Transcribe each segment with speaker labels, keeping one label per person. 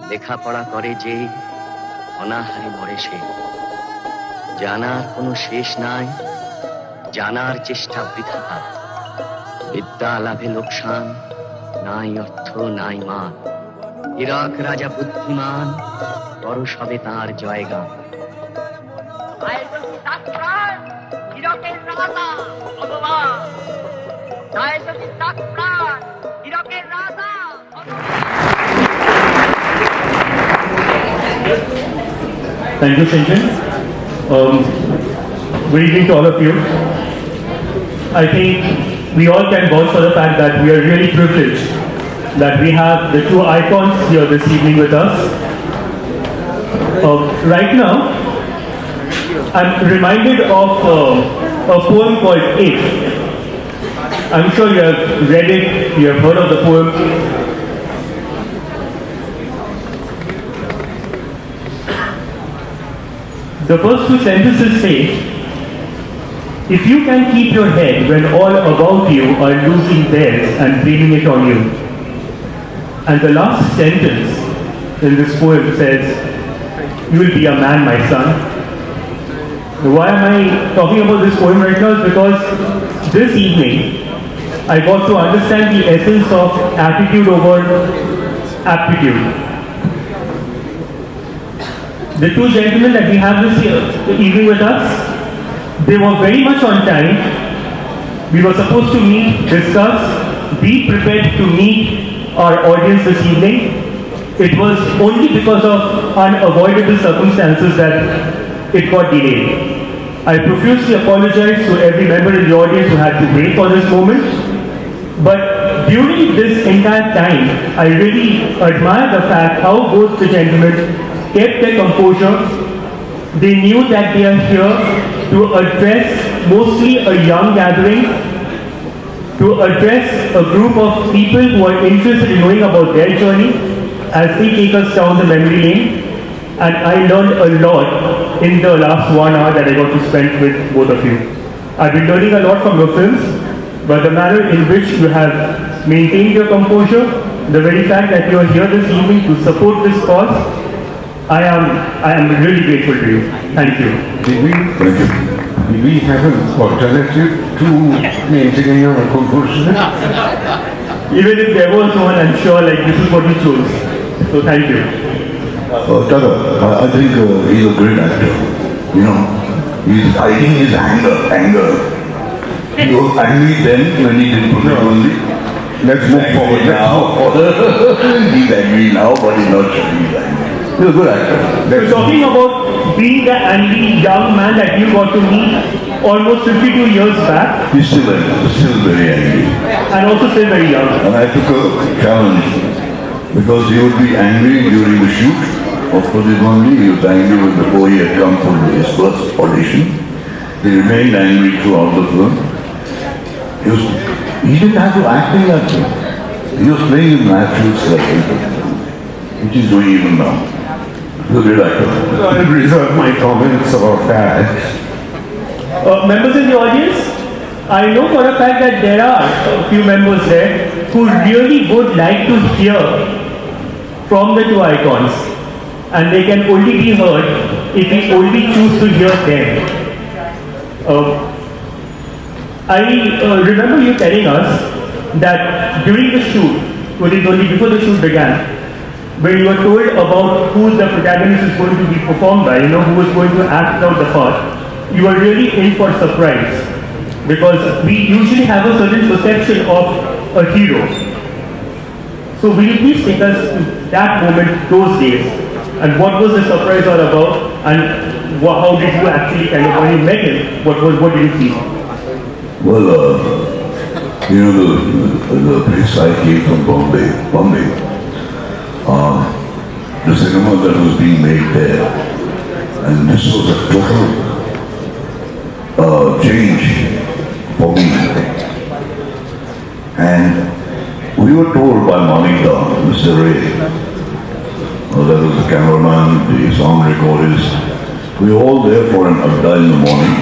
Speaker 1: লেখাপড়া করে যে অনাহারে মরে সে। জানার কোনো শেষ নাই, জানার চেষ্টা বৃথা। বিদ্যা লাভে লোকসান, নাই অর্থ নাই মান। ইরাক রাজা বুদ্ধিমান, বড় সবে তাঁর জয়গান। ইরাকের রাজা ভগবান, ইরাকের রাজা।
Speaker 2: Thank you, Sinjan. Good evening to all of you. I think we all can vouch for the fact that we are really privileged that we have the two icons here this evening with us. Right now, I'm reminded of a poem called If. I'm sure you have read it, you have heard of the poem. The first two sentences say, if you can keep your head when all about you are losing theirs and blaming it on you. And the last sentence in this poem says, you will be a man, my son. Why am I talking about this poem right now? Is because this evening I got to understand the essence of attitude over aptitude. The two gentlemen that we have this evening with us, they were very much on time. We were supposed to meet, discuss, be prepared to meet our audience this evening. It was only because of unavoidable circumstances that it got delayed. I profusely apologize to every member in the audience who had to wait for this moment. But during this entire time, I really admire the fact how both the gentlemen kept their composure. They knew that they are here to address mostly a young gathering, to address a group of people who are interested in knowing about their journey as they take us down the memory lane. And I learned a lot in the last 1 hour that I got to spend with both of you. I've been learning a lot from your films, but the manner in which you have maintained your composure, the very fact that you are here this evening to support this cause, I am really grateful to you. Thank you.
Speaker 3: Did we have an alternative to maintaining our composure?
Speaker 2: Even if there was one, I'm sure like this is what you chose. So thank you.
Speaker 3: Tata, I think he's a great actor. You know, he's hiding his anger. He was angry then when he did put it only. Let's move forward now. He's angry now, but he's not showing he's angry. He's a good actor.
Speaker 2: So talking about being the angry young man that you got to meet almost 52 years back.
Speaker 3: He's still very angry.
Speaker 2: And also still very young.
Speaker 3: And I took a challenge because he would be angry during the shoot. Of course, he was angry before he had come for his first audition. He remained angry throughout the film. He didn't have to act in that film. He was playing his natural self, which he's doing even now. He's a great actor.
Speaker 4: I reserve my comments about that.
Speaker 2: Members in the audience, I know for a fact that there are a few members there who really would like to hear from the two icons, and they can only be heard if we only choose to hear them. I remember you telling us that during the shoot, only before the shoot began, when you were told about who the protagonist is going to be performed by, who was going to act out the part, you were really in for surprise. Because we usually have a certain perception of a hero. So will you please take us to that moment, those days, and what was the surprise all about, and how did you actually when you met him, what did you feel?
Speaker 3: Well, the place I came from, Bombay, the cinema that was being made there, and this was a total change for me. And we were told by Monica, Mr. Ray, that was the cameraman, the sound recordist, we were all there for an adda in the morning,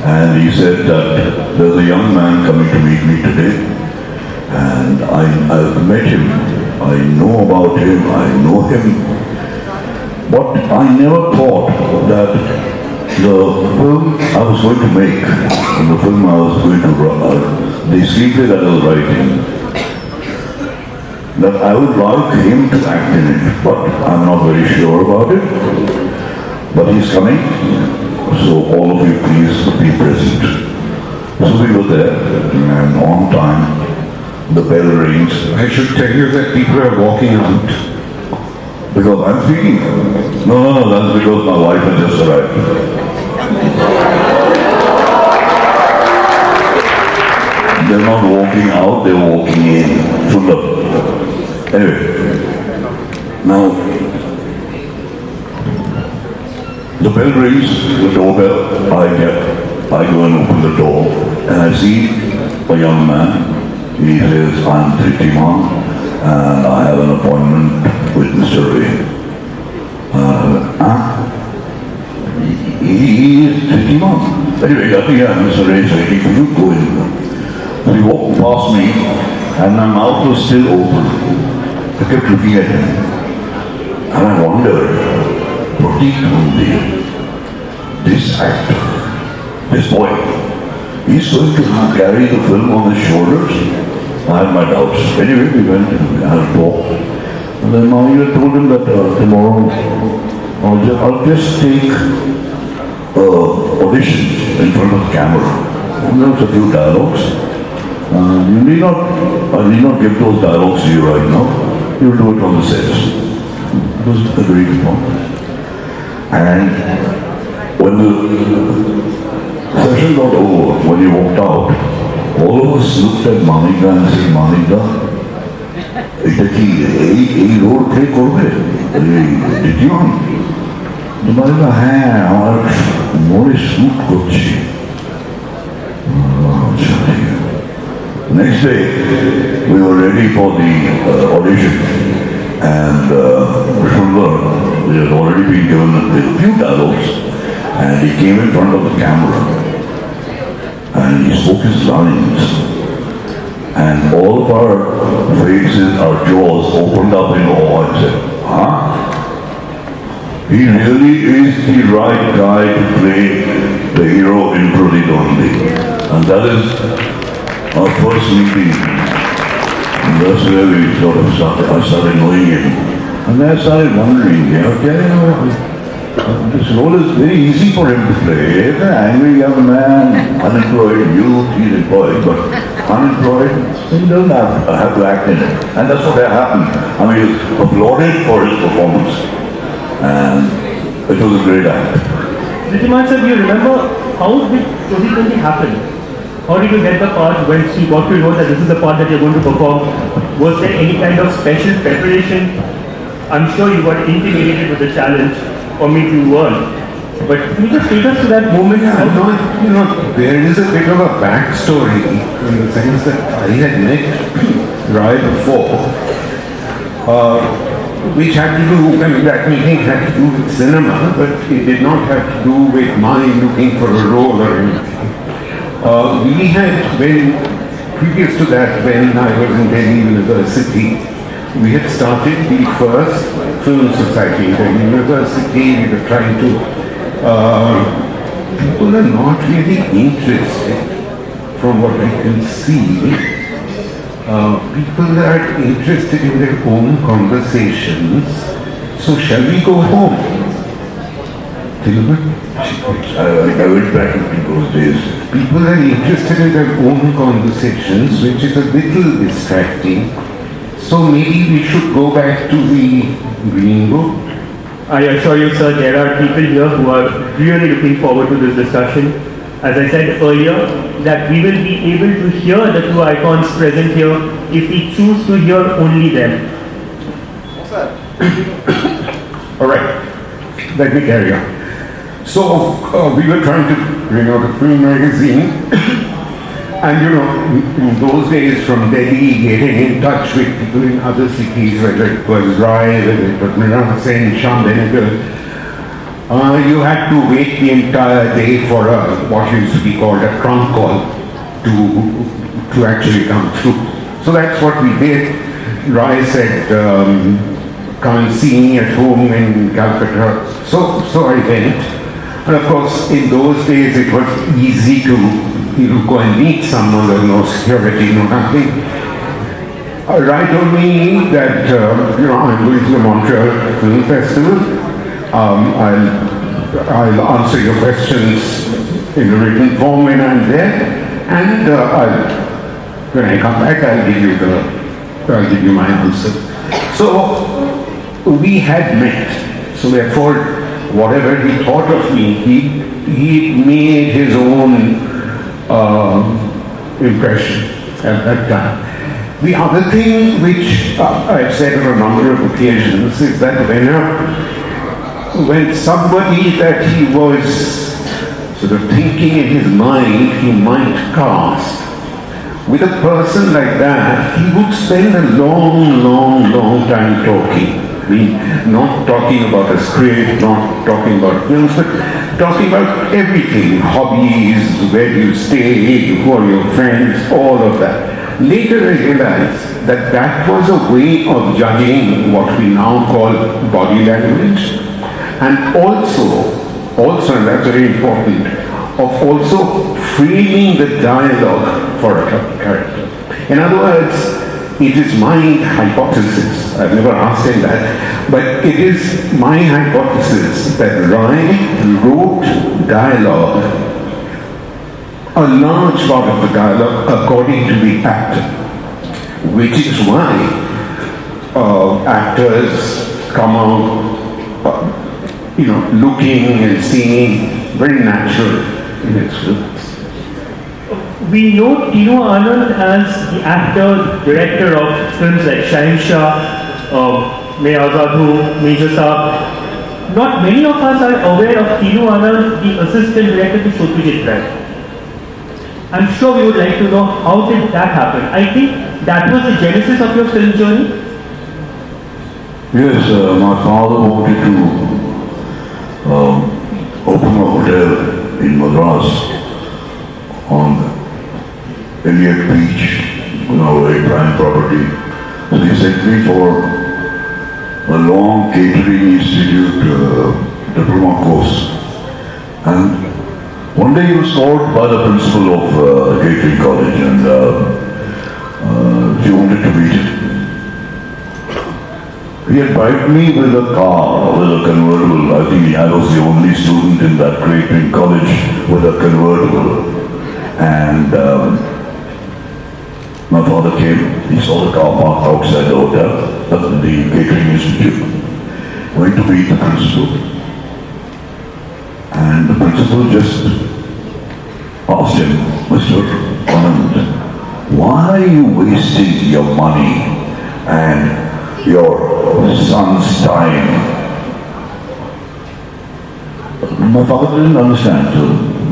Speaker 3: and he said that there's a young man coming to meet me today, and I met him I know about him, I know him. But I never thought that the film I was going to make, and the film I was going to the screenplay that I was writing, that I would like him to act in it, but I'm not very sure about it. But he's coming, so all of you please be present. So we were there, and on time, the bell rings.
Speaker 4: I should tell you that people are walking out.
Speaker 3: Because I'm speaking. No, that's because my wife has just arrived. They're not walking out, they're walking in. Sundar. Anyway, now, the bell rings, the doorbell, I go and open the door, and I see a young man. He says, I'm Dhritiman, and I have an appointment with Mr. Ray. He is Dhritiman. Anyway, I think Mr. Ray is waiting for you, go in. So he walked past me, and my mouth was still open. I kept looking at him, and I wondered, this actor, this boy, he's going to carry the film on his shoulders? I had my doubts. Anyway, we went and we had a talk. And then I told him that tomorrow I'll just take audition in front of the camera. And there was a few dialogues. I need not give those dialogues to you right now. You'll do it on the sets. It was agreed upon. And when the session got over, when he walked out, all of us looked at Manika and said, Manika, এটা কি এই role play করবে দ্বিতীয়? মানিকা হ্যাঁ আমার মনে shoot করছে। Next day, we were ready for the audition, and Sundar, we had already been given a few dialogues, and he came in front of the camera, and he spoke his lines, and all of our faces, our jaws opened up in awe and said, huh? He really is the right guy to play the hero in Dhritiman. And that is our first meeting. And that's where we I started knowing him. And then I started wondering, this role is very easy for him to play. He's an angry young man, unemployed youth, he's employed, but unemployed, he doesn't have to act in it. And that's what happened. I mean, he was applauded for his performance. And it was a great act.
Speaker 2: Dhritiman sir, do you remember how did 2020 happen? How did you get the part when you got to know that this is the part that you're going to perform? Was there any kind of special preparation? I'm sure you got intimidated with the challenge, or maybe you weren't. But can you just take us to that moment?
Speaker 4: There is a bit of a backstory in the sense that I had met Ray before, which had to do, that meeting had to do with cinema, but it did not have to do with my looking for a role or anything. We had previous to that, when I was in Delhi University, we had started the first film society in Delhi University. We were trying to, people are not really interested, from what I can see. People are interested in their own conversations. So shall we go home?
Speaker 3: I went back in those days.
Speaker 4: People are interested in their own conversations, which is a little distracting. So maybe we should go back to the Green Book.
Speaker 2: I assure you, sir, there are people here who are really looking forward to this discussion. As I said earlier, that we will be able to hear the two icons present here if we choose to hear only them.
Speaker 4: All right, let me carry on. So we were trying to bring out a film magazine, and in those days from Delhi, getting in touch with people in other cities, whether it was Rai, whether it was Mirana Sen, Shambhanagar, you had to wait the entire day for what used to be called a trunk call to actually come through. So that's what we did. Rai said, come and see me at home in Calcutta. So I went. And of course, in those days, it was easy to go and meet someone. There was no security, no nothing. Rai told me that, I'm going to the Montreal Film Festival. I'll answer your questions in a written form when I'm there. And when I come back, I'll give you my answer. So we had met. So therefore, whatever he thought of me, he made his own impression at that time. The other thing which I've said on a number of occasions is that when somebody that he was sort of thinking in his mind he might cast, with a person like that, he would spend a long time talking. I mean, not talking about a script, not talking about films, but talking about everything, hobbies, where do you stay, who are your friends, all of that. Later I realized that that was a way of judging what we now call body language, and also, and that's very important, of also framing the dialogue for a character. In other words, it is my hypothesis, I've never asked him that, but it is my hypothesis that Rai wrote dialogue, a large part of the dialogue, according to the actor, which is why actors come out, looking and seeming very natural in its films.
Speaker 2: We know Tinnu Anand as the actor, director of films like Shahinshah, Mere Azad Hu, Major Saab. Not many of us are aware of Tinnu Anand, the assistant director to Satyajit Ray. I'm sure we would like to know how did that happen. I think that was the genesis of your film journey.
Speaker 3: Yes, my father wanted to open a hotel in Madras on Elliott Beach, very prime property. So he sent me for a long catering institute diploma course. And one day he was called by the principal of catering college, and she wanted to meet him. He had bribed me with a car, with a convertible. I think I was the only student in that catering college with a convertible. And my father came, he saw the car parked outside the hotel, the catering institute, went to meet the principal. And the principal just asked him, Mr. Anand, why are you wasting your money and your son's time? My father didn't understand. So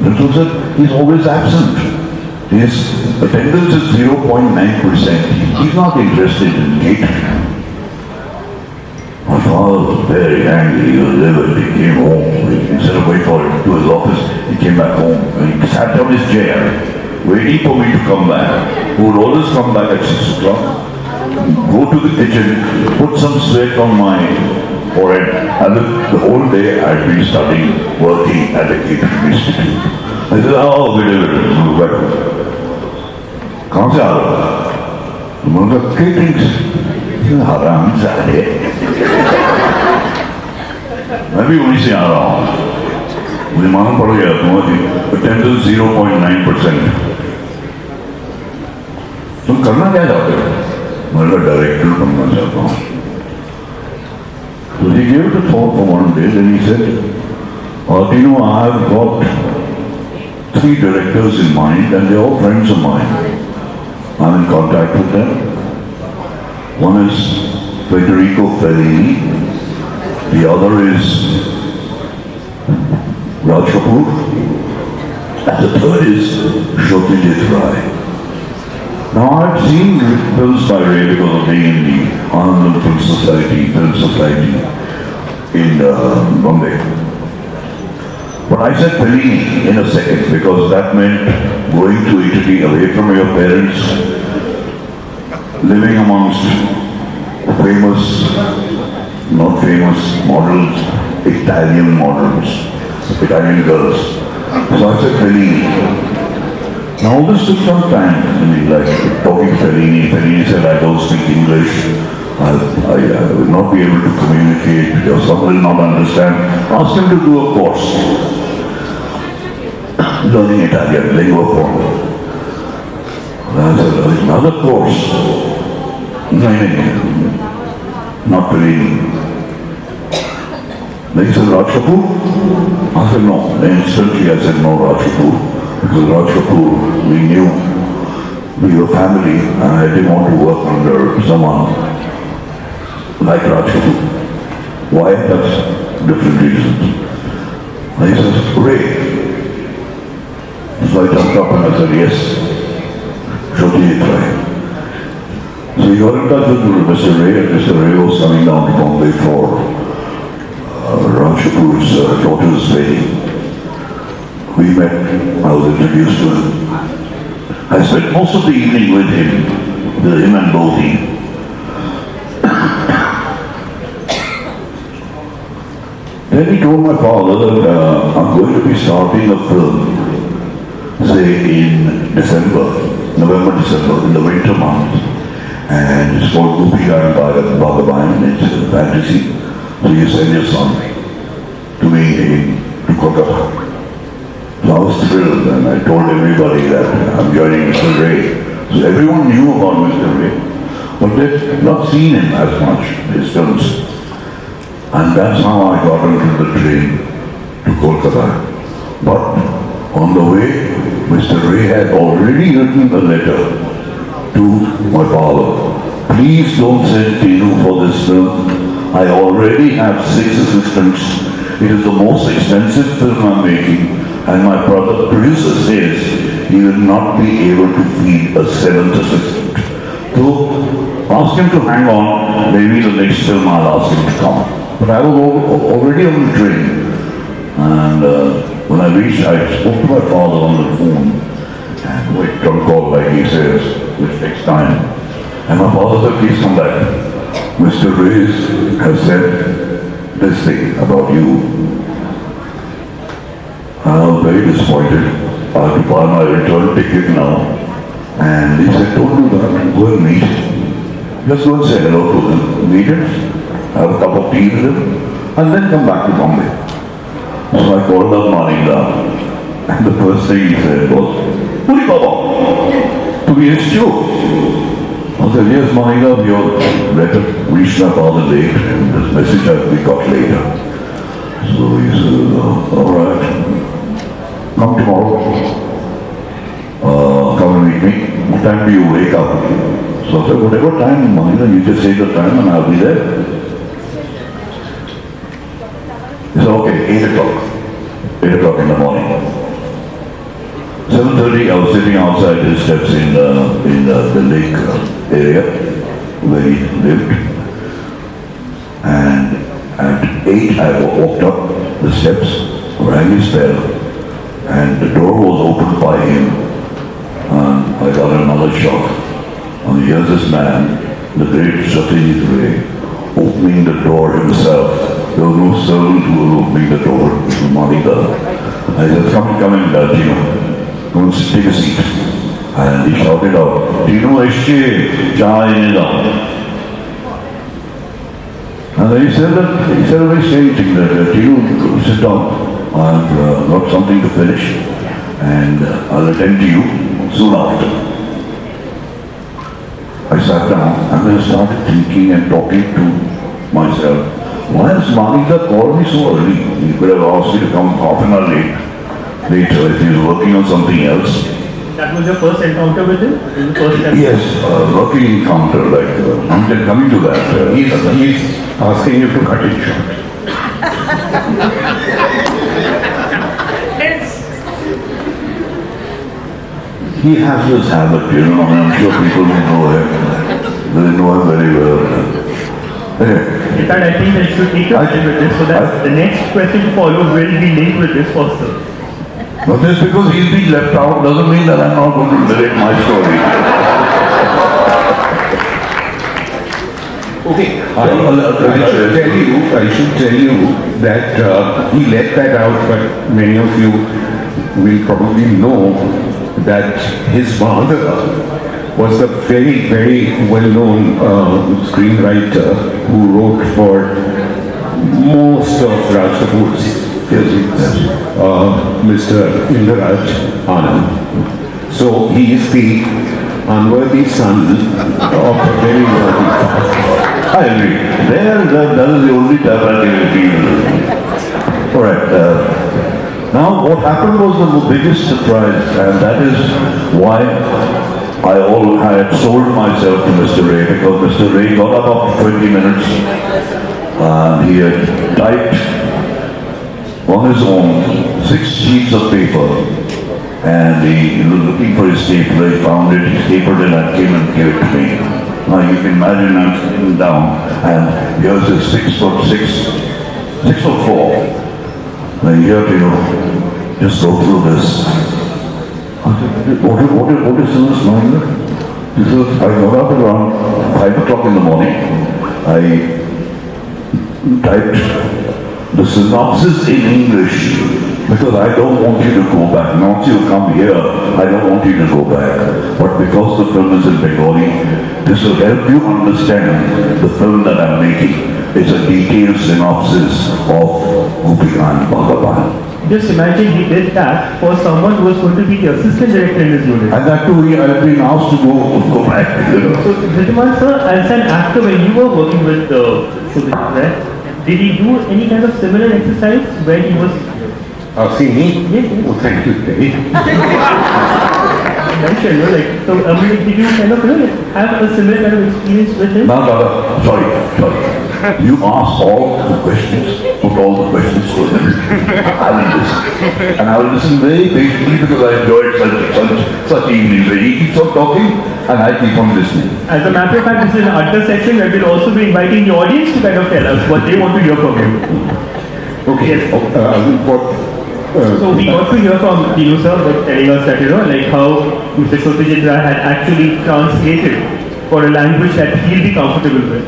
Speaker 3: the principal said, he's always absent. His attendance is 0.9%. He's not interested in catering. My father was very angry. He was livid. He came home. Instead of waiting for him to his office, he came back home. And he sat down his chair, waiting for me to come back. He would always come back at 6 o'clock, go to the kitchen, put some sweat on my forehead, and the whole day I'd been studying, working at the catering institute. I said, oh, wait. कहाँ से आ रहा है? मैंने कहा catering से। हराम जादे। मैं भी वहीं से आ रहा हूँ। मुझे मालूम पड़ गया तुम्हारी अटेंडेंस 0.9%। तुम करना क्या चाहते हो? मैं कहा डायरेक्टर बनना चाहता हूँ। So he gave the thought for one day, then he said, Tinnu, I have got 3 directors in mind and they're all friends of mine. I'm in contact with them. One is Federico Fellini, the other is Raj Kapoor, and the third is Satyajit Ray. Now I've seen films by Ray because of being in the Anand Film Society in Bombay. But I said Fellini in a second because that meant going to Italy away from your parents, living amongst famous, not famous models, Italian models, Italian girls. So I said Fellini. Now all this took some time. I mean, like talking to Fellini. Fellini said, I don't speak English. I will not be able to communicate. Or some will not understand. Ask him to do a course. Learning Italian, lingua franca. I said, another course. No, not Fellini. Then he said, Raj Kapoor? I said, no. Instantly I said, no, Raj Kapoor. Because Raj Kapoor, we knew, we were family, and I didn't want to work under someone like Raj Kapoor. Why? That's different reasons. And he says, Ray. So I jumped up and I said, yes, Satyajit Ray. So he got in touch with Mr. Ray, and Mr. Ray was coming down to Bombay for Raj Kapoor's daughter's wedding. We met, I was introduced to him. I spent most of the evening with him and Bodhi. Then he told my father that I'm going to be starting a film, say in November, December, in the winter months. And it's called Gopi Gayan Bhagavan, it's a fantasy. So you send your son to me to Kolkata. So I was thrilled and I told everybody that I'm joining Mr. Ray. So everyone knew about Mr. Ray, but they'd not seen him as much, his films. And that's how I got into the train to Kolkata. But on the way, Mr. Ray had already written a letter to my father. Please don't send Tinnu for this film. I already have 6 assistants. It is the most expensive film I'm making. And my brother producer says he will not be able to feed a 7th assistant. So ask him to hang on, maybe the next film I'll ask him to come. But I was already on the train. And when I reached, I spoke to my father on the phone. And wait, don't call like he says, which takes time. And my father said, please come back. Mr. Ray has said this thing about you. I was very disappointed. I had to buy my return ticket now. And he said, don't do that, go and meet him. Just go and say hello to him, meet him, have a cup of tea with him, and then come back to Bombay. So I called up Manikda, and the first thing he said was, Puri Baba, to be his true. I said, yes, Manikda, your letter reached my father late, and this message we got later. So he said, all right. Come tomorrow, come and meet me. What time do you wake up? So I said, whatever time, Mahila, you just say the time and I'll be there. He said, okay, 8 o'clock. 8 o'clock in the morning. 7:30, I was sitting outside his steps in the lake area where he lived. And at 8, I walked up the steps, rang his bell. And the door was opened by him, and I got another shock. And here's this man, the great Satyajit Ray, opening the door himself. There was no servant who was opening the door to Manikda. I said, come in, Tinnu. Come and take a seat. And he shouted out, Tinnu Esche, chai down. And then he said a very strange thing that Tinnu, sit down. I've got something to finish and I'll attend to you soon after. I sat down and then started thinking and talking to myself. Why has Manikda called me so early? He could have asked me to come half an hour later if he was working on something else.
Speaker 2: That was your first encounter with him?
Speaker 3: Yes, working encounter, like, I'm coming to that.
Speaker 4: He's asking you to cut it short.
Speaker 3: He has this habit, and I'm sure people who know him, they know him very well. Anyway.
Speaker 2: In fact, I think I should take your time with this so that the next question to follow will be linked with this first.
Speaker 3: But just because he's been left out doesn't mean that I'm not going to narrate my story.
Speaker 4: Okay, I should tell you that he left that out, but many of you will probably know that his father was a very, very well-known screenwriter who wrote for most of Raj Kapoor's films, Mr. Anand. So he is the unworthy son of a very worthy father.
Speaker 3: I agree. That is the only time I can agree. Alright, now what happened was the biggest surprise, and that is why I had sold myself to Mr. Ray, because Mr. Ray got up after 20 minutes and he had typed on his own 6 sheets of paper, and he was looking for his stapler. He found it, he stapled it and came and gave it to me. Now you can imagine I'm sitting down and here's this 6'6", 6'4". And here to just go through this. I said, what is this number? He said, I got up around 5 o'clock in the morning. I typed the synopsis in English because I don't want you to go back. Once you come here, I don't want you to go back. But because the film is in Bengali, this will help you understand the film that I'm making. It's a detailed synopsis of Gopikan Bhagavan.
Speaker 2: Just imagine he did that for someone who was going to be the assistant director in his unit.
Speaker 3: And that too, I have been asked to go back. You know.
Speaker 2: So, Dhritiman sir, as an actor, when you were working with Satyajit Ray, did he do any kind of similar exercise when he was...
Speaker 4: See me?
Speaker 2: Yes, yes.
Speaker 4: Oh, thank you, Terry.
Speaker 2: Mentioned, like, so did you kind of have a similar kind of experience with him?
Speaker 3: No, sorry. You ask all the questions, put all the questions to him. I will listen. And I will listen very patiently because I enjoyed such evenings where he keeps on talking and I keep on listening.
Speaker 2: As a matter of fact, this is an other section where we'll also be inviting the audience to kind of tell us what they want to hear from you.
Speaker 4: Okay,
Speaker 2: Yes. So we got to hear from Tinnu sir telling us that, like how Mr. Satyajit Ray had actually translated for a language that he'll be comfortable with.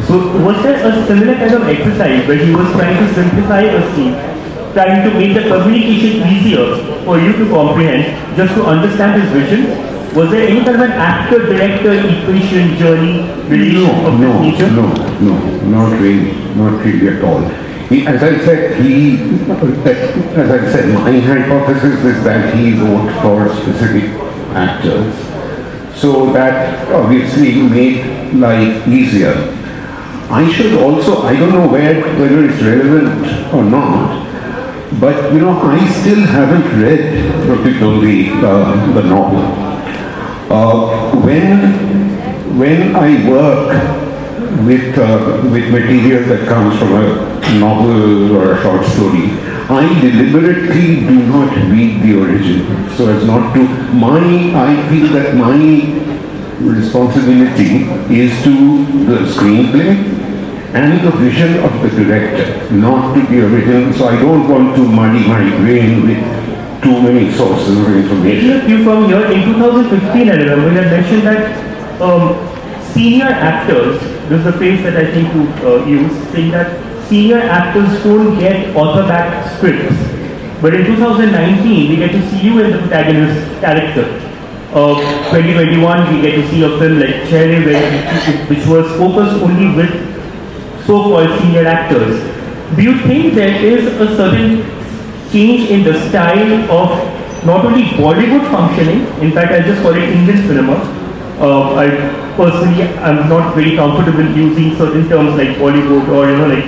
Speaker 2: So was there a similar kind of exercise where he was trying to simplify a scene, trying to make the communication easier for you to comprehend, just to understand his vision? Was there any kind of an actor-director equation journey relation of this nature?
Speaker 4: No, not really at all. As I said, my hypothesis is that he wrote for specific actors, so that obviously made life easier. I should also, I don't know whether it's relevant or not, but I still haven't read particularly the novel. When I work with material that comes from a novel or a short story, I deliberately do not read the original, so as not to. I feel that my responsibility is to the screenplay and the vision of the director, not to the original. So I don't want to muddy my brain with too many sources of information.
Speaker 2: You from here in 2015, I remember you had mentioned that senior actors, this is the phrase that I think you used, saying that senior actors don't get author-backed scripts. But in 2019, we get to see you in the protagonist character. 2021, we get to see a film like Chaterji, which was focused only with so-called senior actors. Do you think there is a certain change in the style of not only Bollywood functioning, in fact I just call it Indian cinema. I personally am not very comfortable using certain terms like Bollywood or like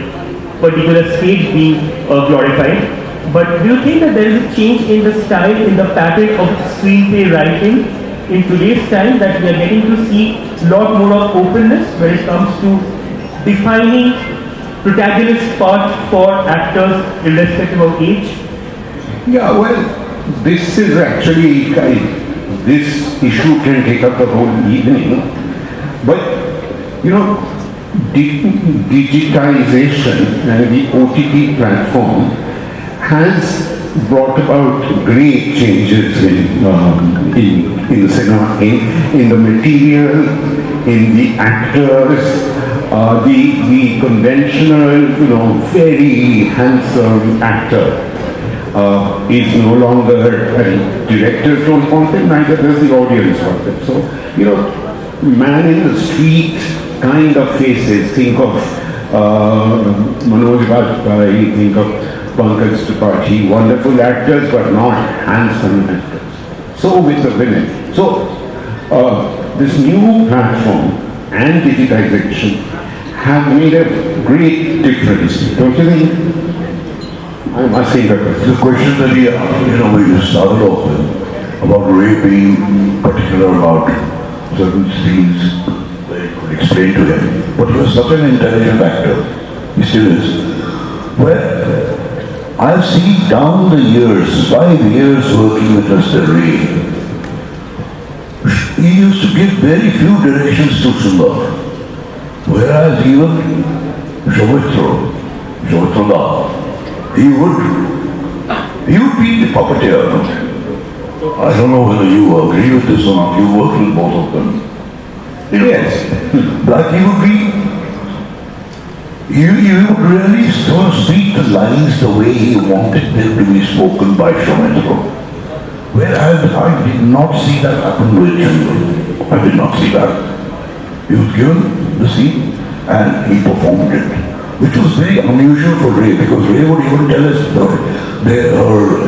Speaker 2: particular stage being glorified. But do you think that there is a change in the style, in the pattern of screenplay writing in today's time, that we are getting to see a lot more of openness when it comes to defining protagonist part for actors irrespective of age?
Speaker 4: Yeah, well, this is actually, this issue can take up the whole evening, but digitization and the OTT platform has brought about great changes in the cinema, in the material, in the actors, the conventional, very handsome actor is no longer, directors don't want him, neither does the audience want him. So, man in the street kind of faces, think of Manoj Vajpayee, think of Pankaj Tripathi, wonderful actors but not handsome actors. So with the women. So this new platform and digitization have made a great difference, don't you think? I'm asking the question.
Speaker 3: The question that we started off with, about Ray being particular about certain scenes that you could explain to him. But he was such an intelligent actor, he still is. Well, I've seen down the years, 5 years working with Mr. Ray, he used to give very few directions to Sundar. Whereas even Shovitra, he would be the puppeteer. I don't know whether you agree with this or not. You worked with both of them.
Speaker 4: Yes.
Speaker 3: But he would really sort of speak the lines the way he wanted them to be spoken by Shovitra. Whereas I did not see that happen with Chandra. I did not see that. He was given the scene and he performed it, which was very unusual for Ray, because Ray would even tell us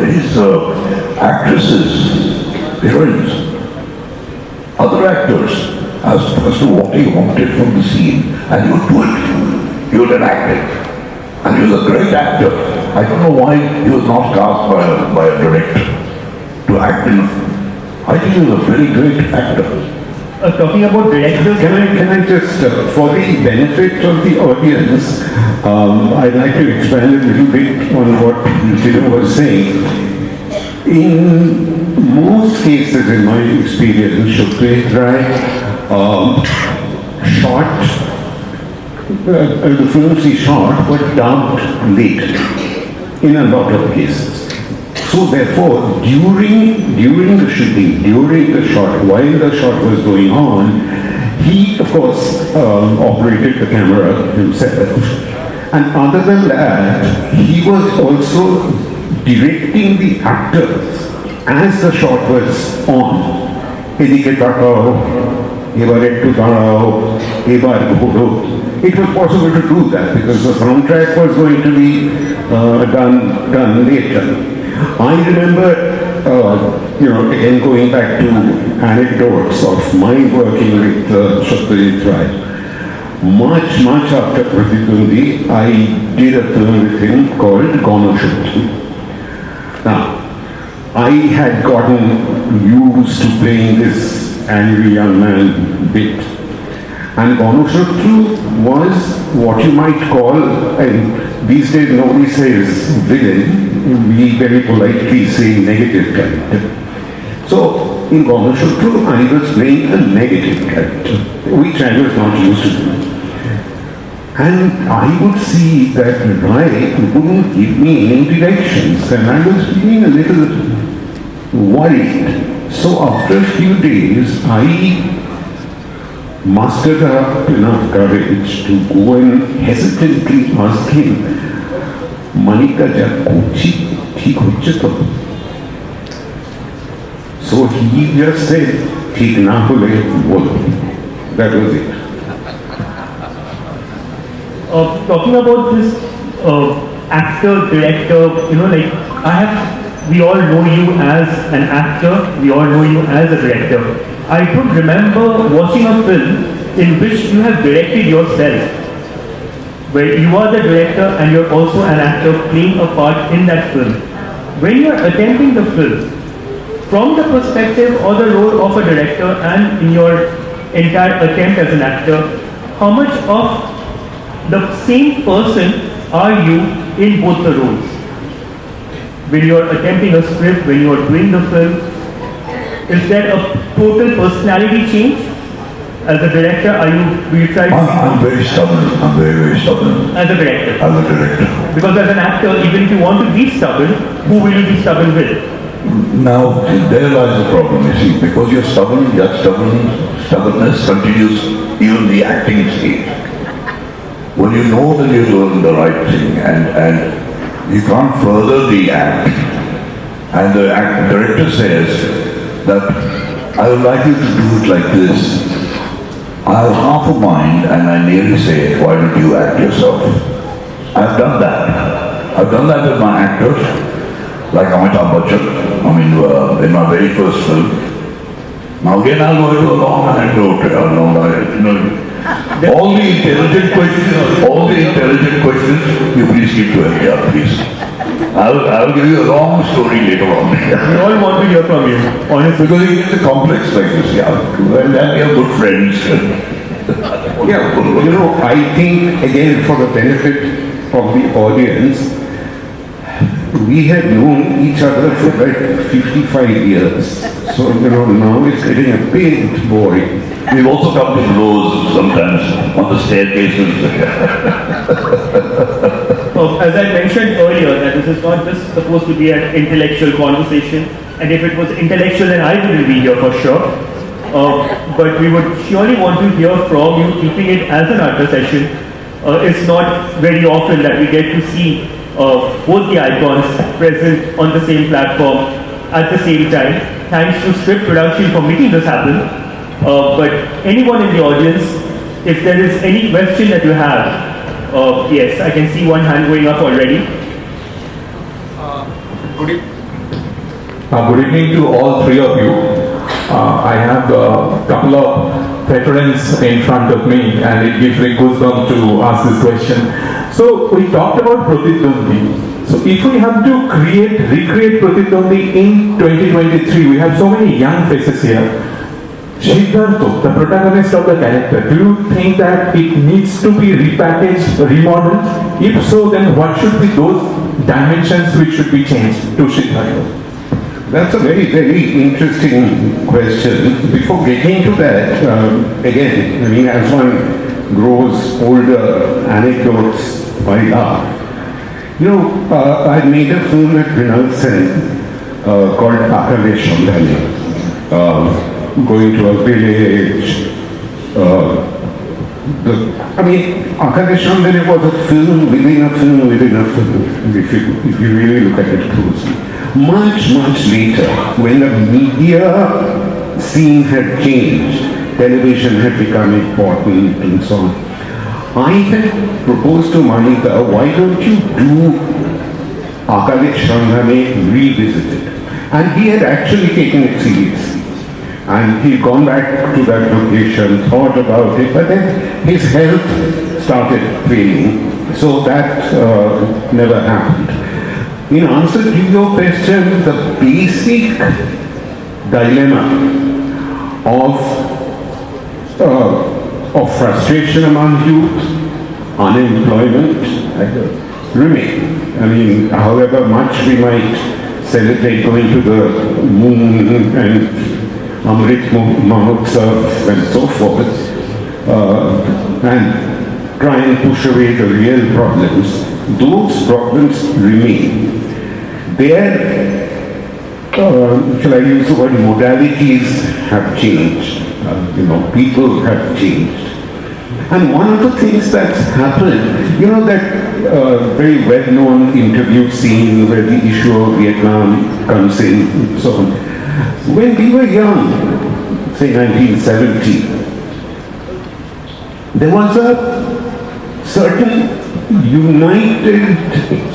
Speaker 3: his actresses, heroines, other actors, as to what he wanted from the scene, and he would do it. He would enact it. And he was a great actor. I don't know why he was not cast by a director to act in. I think he was a very great actor.
Speaker 2: Talking about directors,
Speaker 4: Can I just, for the benefit of the audience, I'd like to expand a little bit on what Tinnu was saying. In most cases, in my experience, Satyajit Ray shot, the films he shot were dubbed late in a lot of cases. So therefore, during the shooting, during the shot, while the shot was going on, he of course operated the camera himself. And other than that, he was also directing the actors as the shot was on. Edike takao, ebar ekটু দাঁড়াও, ebar ঘোরো. It was possible to do that because the soundtrack was going to be done later. I remember, again going back to anecdotes of my working with Satyajit Ray. Much after Pratitundi, I did a film with him called Ganoshuddhi. Now, I had gotten used to playing this angry young man bit. And Ganoshuddhi was what you might call, and these days nobody says villain, we very politely say negative character. So in Ganoshuddhi, I was playing a negative character, which I was not used to do. And I would see that Ray wouldn't give me any directions, and I was feeling a little worried. So after a few days, I mustered up enough courage to go and hesitantly ask him, Manika ja kochi thik hocche to? So he just said, thik na hole bolo. That was it.
Speaker 2: talking about this actor, director, we all know you as an actor, we all know you as a director. I could remember watching a film in which you have directed yourself, where you are the director and you're also an actor playing a part in that film. When you are attempting the film, from the perspective or the role of a director and in your entire attempt as an actor, how much of the same person are you in both the roles? When you are attempting a script, when you are doing the film, is there a total personality change? As a director, do you try to...
Speaker 3: I'm very stubborn. I'm very stubborn.
Speaker 2: As a director?
Speaker 3: As a director.
Speaker 2: Because as an actor, even if you want to be stubborn, who will you be stubborn with?
Speaker 3: Now, there lies the problem, you see. Because you're stubborn, that stubbornness continues even the acting stage. when you know that you're doing the right thing and you can't further the act, and the director says that I would like you to do it like this, I have half a mind and I nearly say, why don't you act yourself? I've done that. I've done that with my actors, like Amitabh Bachchan, in my very first film. Now again I'll go into a long anecdote. All the intelligent questions, you please keep to NTR, please. I'll give you a long story later on.
Speaker 2: We all want to hear from you, honestly.
Speaker 3: Because you get the complex like this, yeah. Well, we are good friends.
Speaker 4: Yeah, I think, again, for the benefit of the audience, we had known each other for like 55 years. So, now it's getting a bit boring.
Speaker 3: We've also come to blows sometimes on the staircases.
Speaker 2: As I mentioned earlier, that this is not just supposed to be an intellectual conversation, and if it was intellectual, then I wouldn't be here for sure. But we would surely want to hear from you, keeping it as an art session. It's not very often that we get to see both the icons present on the same platform at the same time. Thanks to Script Production for making this happen. But anyone in the audience, if there is any question that you have, yes, I can see one hand going up already.
Speaker 5: Good evening to all three of you. I have a couple of veterans in front of me, and it gives me goosebumps to ask this question. So we talked about Pratitwandi. So if we have to recreate Pratitwandi in 2023, we have so many young faces here. Siddhartha, the protagonist of the character, do you think that it needs to be repackaged, remodeled? If so, then what should be those dimensions which should be changed to Siddhartha?
Speaker 4: That's a very, very interesting question. Before getting to that, again, as one grows older, anecdotes pile up. I made a film at Vinal Sen called Tathagata Chowdhury. Going to a village. Tathagata Chowdhury was a film within a film within a film, if you really look at it closely. Much later, when the media scene had changed, television had become important and so on, I had proposed to Manika, why don't you do Tathagata Chowdhury revisited? And he had actually taken it seriously. And he'd gone back to that location, thought about it, but then his health started failing, so that never happened. In answer to your question, the basic dilemma of frustration among youth, unemployment, remain. However much we might celebrate going to the moon and Amrit Mahotsav and so forth, and try and push away the real problems, those problems remain. There, shall I use the word, modalities have changed, people have changed. And one of the things that's happened, that very well-known interview scene where the issue of Vietnam comes in and so on. When we were young, say 1970, there was a certain united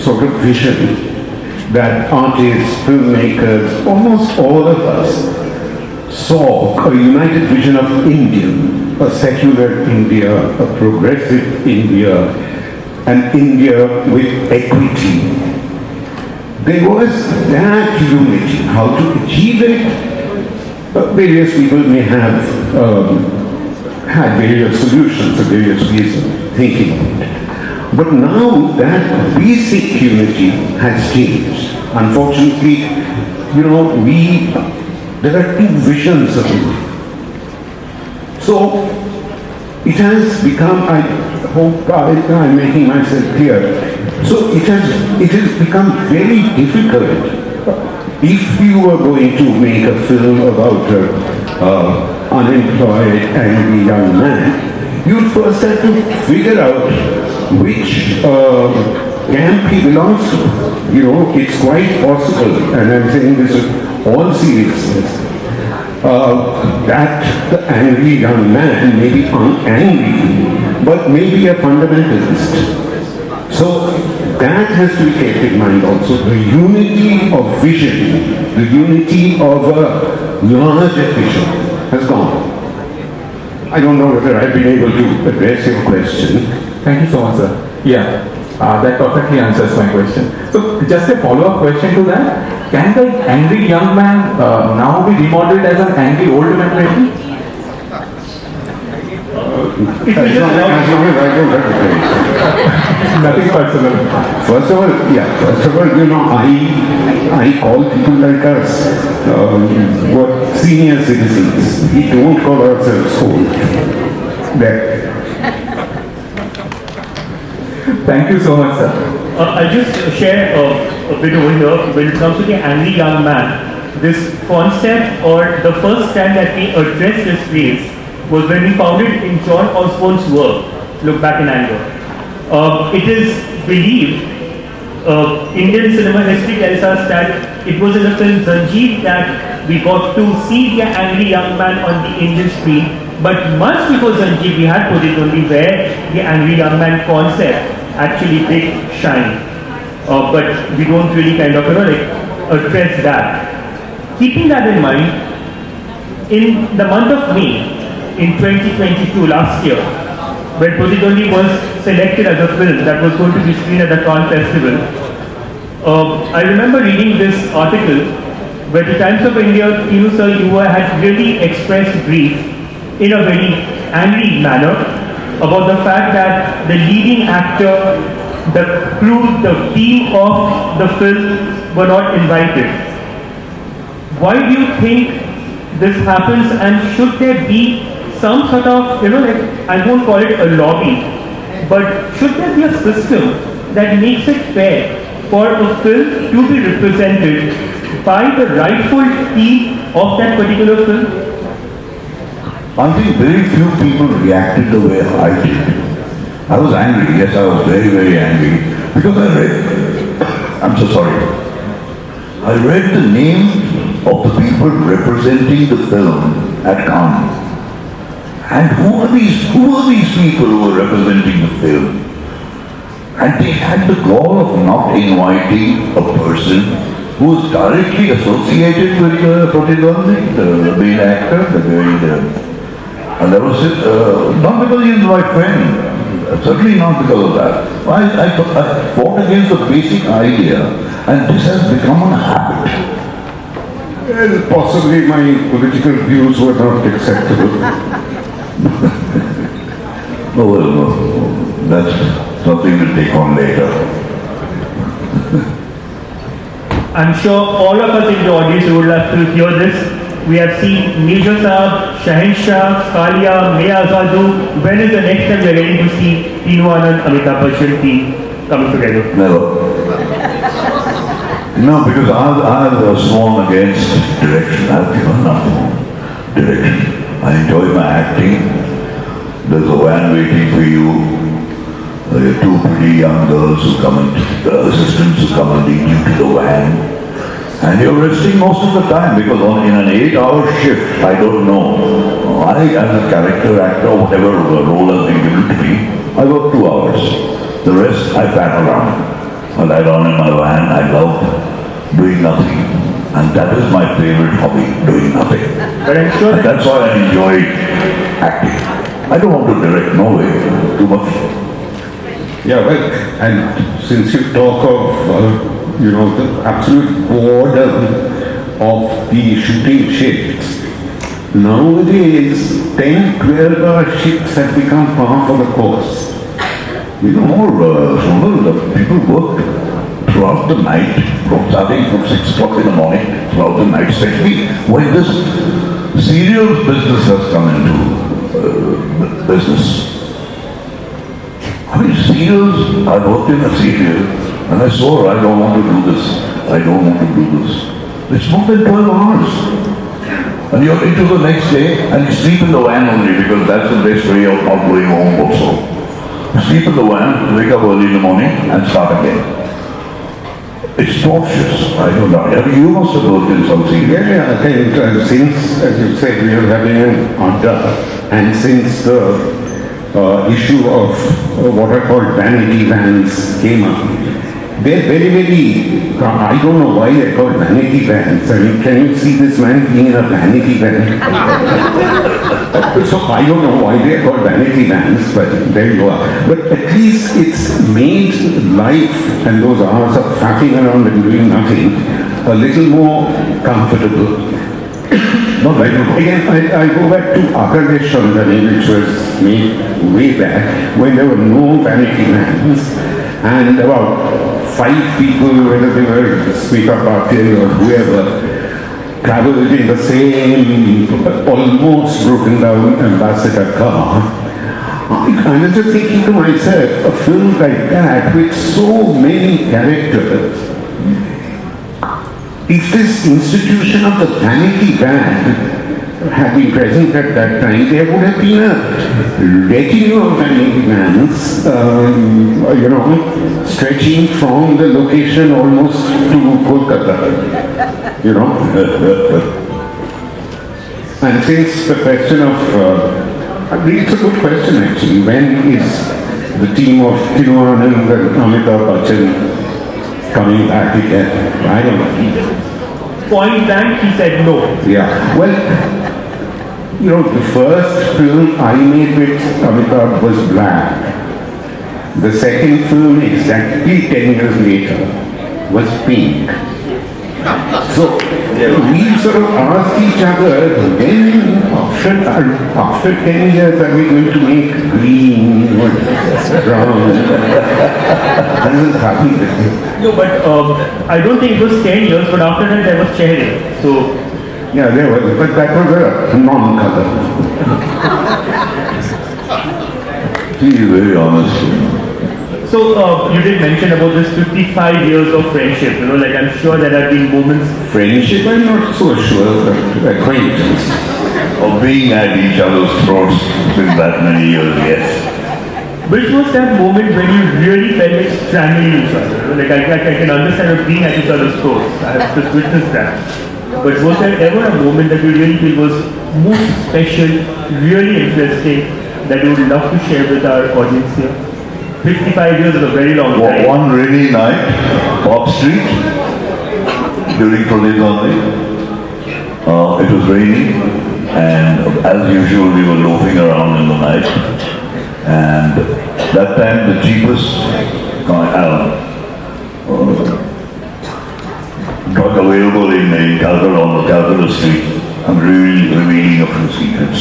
Speaker 4: sort of vision that artists, filmmakers, almost all of us saw, a united vision of India, a secular India, a progressive India, an India with equity. There was that unity. How to achieve it? Various people may have had various solutions or various ways of thinking about it. But now that basic unity has changed. Unfortunately, there are two visions of it. So it has become, I hope I'm making myself clear. So it has become very difficult. If you were going to make a film about an unemployed, angry young man, you'd first have to figure out which camp he belongs to. You know, it's quite possible, and I'm saying this with all seriousness, that the angry young man may be angry, but may be a fundamentalist. So that has to be kept in mind also. The unity of vision, the unity of a larger vision has gone. I don't know whether I've been able to address your question.
Speaker 5: Thank you so much, sir. Yeah, that perfectly answers my question. So, just a follow-up question to that. Can the angry young man now be remodeled as an angry old man maybe?
Speaker 2: If you just allow
Speaker 4: As long as I don't have to say.
Speaker 5: Nothing personal.
Speaker 4: First of all, you know, I call people like us what senior citizens. We don't call ourselves old. That.
Speaker 5: Thank you so much, sir.
Speaker 2: I'll just share a bit over here. When it comes to the angry young man, this concept or the first time that we addressed this phrase was when we found it in John Osborne's work, Look Back in Anger. It is believed, Indian cinema history tells us that it was in the film Zanjeer that we got to see the angry young man on the Indian screen. But much before Zanjeer, we had Pudithundi where the angry young man concept actually did shine. But we don't really kind of, address that. Keeping that in mind, in the month of May, in 2022, last year, when Pudithundi was selected as a film that was going to be screened at the Cannes Festival, I remember reading this article where the Times of India, Tinnu sir, you had really expressed grief in a very angry manner about the fact that the leading actor, the crew, the team of the film were not invited. Why do you think this happens, and should there be some sort of, I won't call it a lobby, but should there be a system that makes it fair for a film to be represented by the rightful team of that particular film?
Speaker 3: I think very few people reacted the way I did. I was angry, yes, I was very, very angry. Because I read, I'm so sorry, I read the names of the people representing the film at Cannes. And who are these people who are representing the film? And they had the gall of not inviting a person who is directly associated with Pudithundi, the main actor, and that was it. Not because he is my friend, certainly not because of that. I fought against the basic idea, and this has become a habit.
Speaker 4: Well, possibly my political views were not acceptable.
Speaker 3: No, that's something to take on later.
Speaker 2: I'm sure all of us in the audience would love to hear this. We have seen Major Saab, Shahenshah, Kalia, Maya Azadu. When is the next time we are ready to see Tinnu Anand, Amitabh Bachchan team coming together?
Speaker 3: Never. No, because I've sworn against direction. I've given up direction. I enjoy my acting. There's a van waiting for you. There are two pretty young girls who come and, assistants who come and lead you to the van. And you're resting most of the time because in an 8-hour shift, I don't know. I, as a character actor, whatever role has been given to me, I work 2 hours. The rest, I fan around. I lie down in my van. I love doing nothing. And that is my favorite hobby, doing nothing.
Speaker 2: But I'm sure
Speaker 3: And that's why I enjoy acting. I don't want to direct, no way, too much.
Speaker 4: Yeah, well, and since you talk of, the absolute boredom of the shooting shifts, nowadays 10, 12-hour shifts have become par for the course.
Speaker 3: People work throughout the night, starting from 6 o'clock in the morning, throughout the night, especially when this serial business has come into business. I mean, serials, I worked in a serial, and I swore I don't want to do this. I don't want to do this. It's more than 12 hours. And you're into the next day, and you sleep in the van only, because that's the best way of not going home also. sleep in the van, wake up early in the morning and start again. It's torturous. I don't know. I mean, you must have worked in something.
Speaker 4: Yeah, I think since, as you said, we are having an order, and since the issue of what are called vanity vans came up, they're very, very, I don't know why they're called vanity vans. I mean, can you see this man being in a vanity van? So I don't know why they're called vanity vans, but there you are. But at least it's made life and those hours of faffing around and doing nothing a little more comfortable. Not right. Again, I go back to Akadesh Chandani, which was made way back when there were no vanity vans, and about 5 people, whether they were Smita Patil or whoever, traveled in the same almost broken down ambassador car. I was just thinking to myself, a film like that with so many characters, if this institution of the vanity van had been present at that time, there would have been a retinue of vanity vans, stretching from the location almost to Kolkata, And since the question of, I mean, it's a good question actually, when is the team of Tinnu Anand and Amitabh Bachchan coming back again? I don't know.
Speaker 2: Point blank, he said no.
Speaker 4: Yeah, well, the first film I made with Amitabh was Black. The second film, exactly 10 years later, was Pink. So, we sort of asked each other, when after 10 years are we going to make green or brown? That doesn't happen.
Speaker 2: No, but I don't think it was 10 years, but after that there was Chaterji. So,
Speaker 4: yeah, there was, but that was a non-color.
Speaker 3: He is very honest.
Speaker 2: So you did mention about this 55 years of friendship, like I'm sure there have been moments.
Speaker 4: Friendship, I'm not so sure, but acquaintance.
Speaker 3: Of being at each other's throats in that many years, yes.
Speaker 2: Which was that moment when you really felt like strangling each other? Like I can understand of being at each other's throats. I have just witnessed that. But was there ever a moment that you really feel was most special, really interesting, that you would love to share with our audience here? 55 years is a very long time.
Speaker 3: One rainy night, Bob Street, during Pradip. It was raining, and as usual, we were loafing around in the night. And that time, the cheapest drug available in Calcutta, on the Calcutta Street. I'm really revealing a few secrets.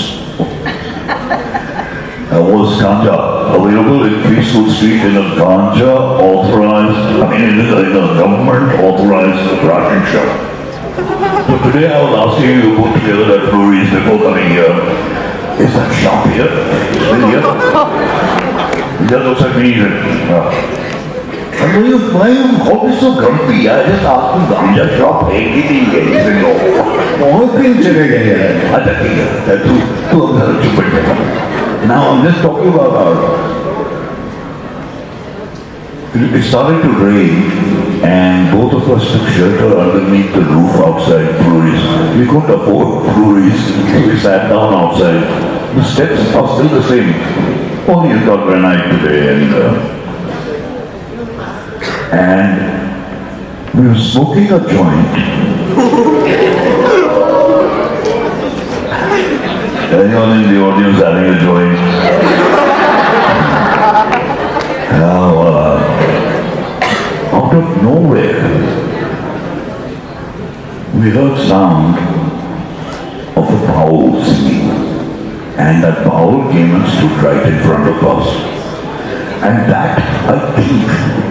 Speaker 3: Was ganja available in Peaceful Street in a ganja authorized, in a government authorized ration shop. So today I was asking you to put together that flurries before coming here. Is that shop here? Still here? It just looks like me. Why are you always so grumpy? I just asked him ganja shop, anything, anything.
Speaker 4: All things chale gaye.
Speaker 3: Now I'm just talking about it started to rain and both of us took shelter underneath the roof outside Flurries. We couldn't afford Flurries, so we sat down outside. The steps are still the same. Only it's got granite today and we were smoking a joint. Anyone in the audience having a joint? Out of nowhere, we heard sound of a bowl singing, and that bowl came and stood right in front of us. And that, I think,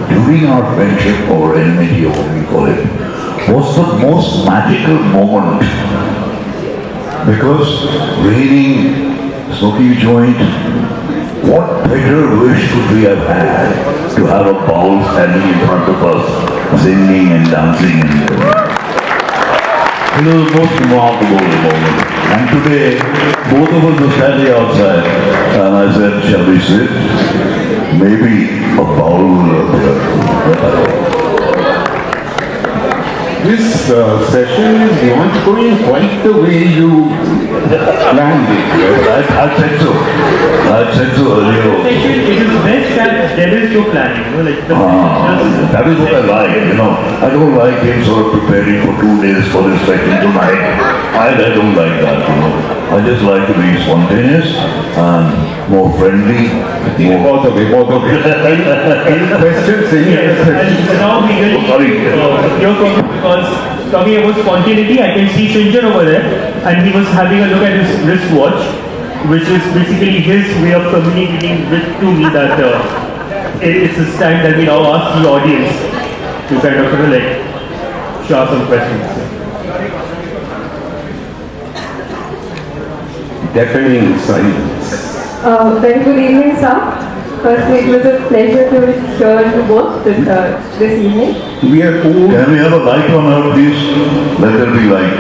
Speaker 3: during our friendship or enmity, or what we call it, was the most magical moment. Because raining, smoking a joint, what better wish could we have had to have a bowl standing in front of us, singing and dancing. It was the most remarkable moment. And today, both of us were standing outside, and I said, shall we sit? maybe a bowel there.
Speaker 4: This session is not going quite the way you planned it.
Speaker 3: I said so. I said so earlier also.
Speaker 2: It is best that there is no planning, like the
Speaker 3: That is what I like, I don't like him sort of preparing for 2 days for his session tonight. I don't like that, I just like to be spontaneous and more friendly.
Speaker 4: Both of it. Any questions?
Speaker 2: And now we will hear from him because talking about spontaneity, I can see Shinjan over there, and he was having a look at his wristwatch, which is basically his way of communicating to me that it's his time that we now ask the audience to kind of show some questions.
Speaker 4: Deafening silence.
Speaker 6: Very good evening, sir. Firstly, it was a pleasure to hear you both this evening.
Speaker 4: We are all...
Speaker 3: Can we have a light on her, please? Let there be light.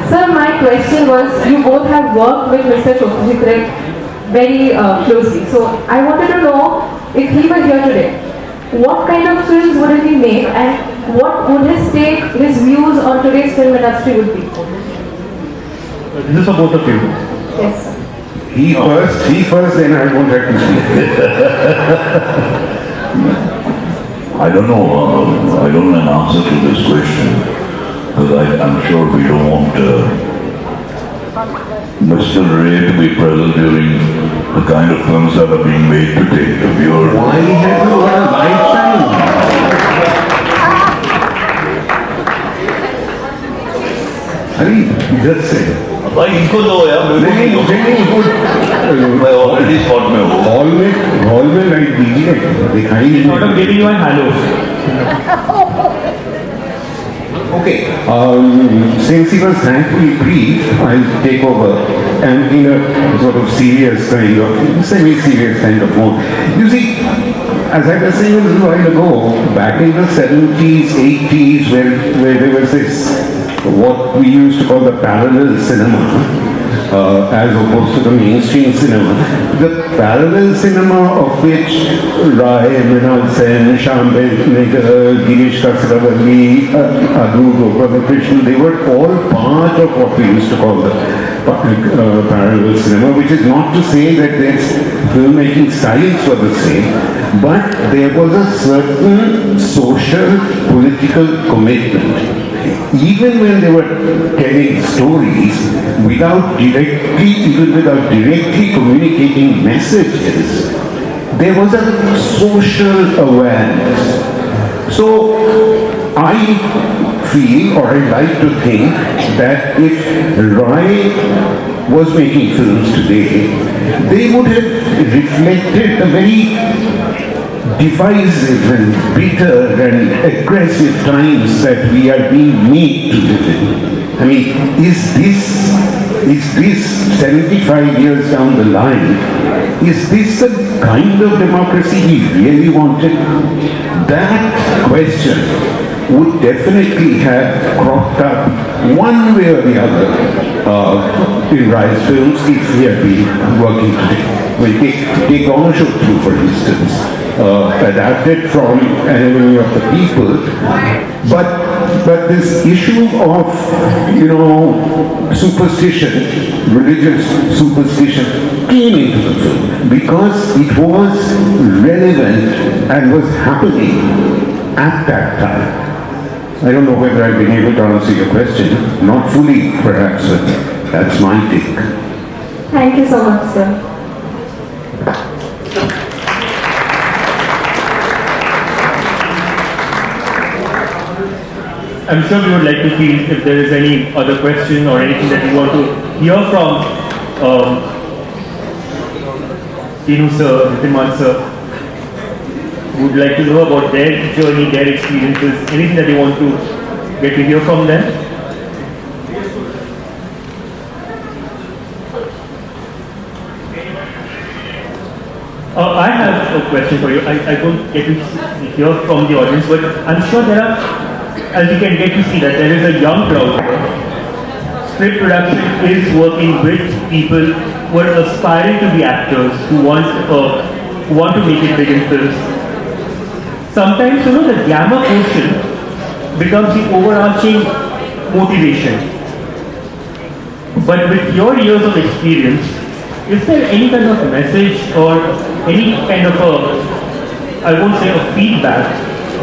Speaker 6: Sir, my question was, you both have worked with Mr. Satyajit Ray very closely. So, I wanted to know, if he were here today, what kind of films would he make and what would his take, his views on today's film industry would be?
Speaker 2: This is for both of you.
Speaker 6: Yes, sir.
Speaker 4: He first, then I won't have to speak.
Speaker 3: I don't know. I don't know an answer to this question because I'm sure we don't want Mr. Ray to be present during the kind of films that are being made today.
Speaker 4: Why have you got a lifetime? Hari, just say.
Speaker 3: भाई इनको दो यार मैं already spot में हूँ
Speaker 4: hall में light दीजिए दिखाई नहीं
Speaker 2: Sort of giving you a hello.
Speaker 4: Okay, since he was thankfully brief, I'll take over and in a sort of serious kind of, semi-serious kind of mode. You see, as I was saying a little while ago, back in the 70s, 80s, where there was this, what we used to call the parallel cinema, as opposed to the mainstream cinema. The parallel cinema of which Rai, Mrinal Sen, Shambhit, Nagar, Girish Kasravalli, Adu, Gopalakrishnan, they were all part of what we used to call the parallel cinema, which is not to say that their filmmaking styles were the same, but there was a certain social, political commitment. Even when they were telling stories without directly communicating messages, there was a social awareness. So I feel, or I like to think, that if Rai was making films today, they would have reflected the very divisive and bitter and aggressive times that we are being made to live in. I mean, is this 75 years down the line, is this the kind of democracy he really wanted? That question would definitely have cropped up one way or the other in Rai's films if he had been working today. Well, take Ownership Through, for instance. Adapted from An Enemy of the People, but this issue of superstition, religious superstition, came into the film because it was relevant and was happening at that time. I don't know whether I've been able to answer your question, not fully perhaps, but that's my take.
Speaker 6: Thank you so much, sir.
Speaker 2: I'm sure we would like to see if there is any other question or anything that you want to hear from Tinnu sir, Dhritiman sir. Would like to know about their journey, their experiences, anything that you want to get to hear from them. I have a question for you. I don't get to hear from the audience, but I'm sure there are, as you can get to see, that there is a young crowd here. Script production is working with people who are aspiring to be actors, who want want to make it big in films, sometimes, the glamour portion becomes the overarching motivation. But with your years of experience, is there any kind of message or any kind of I won't say a feedback,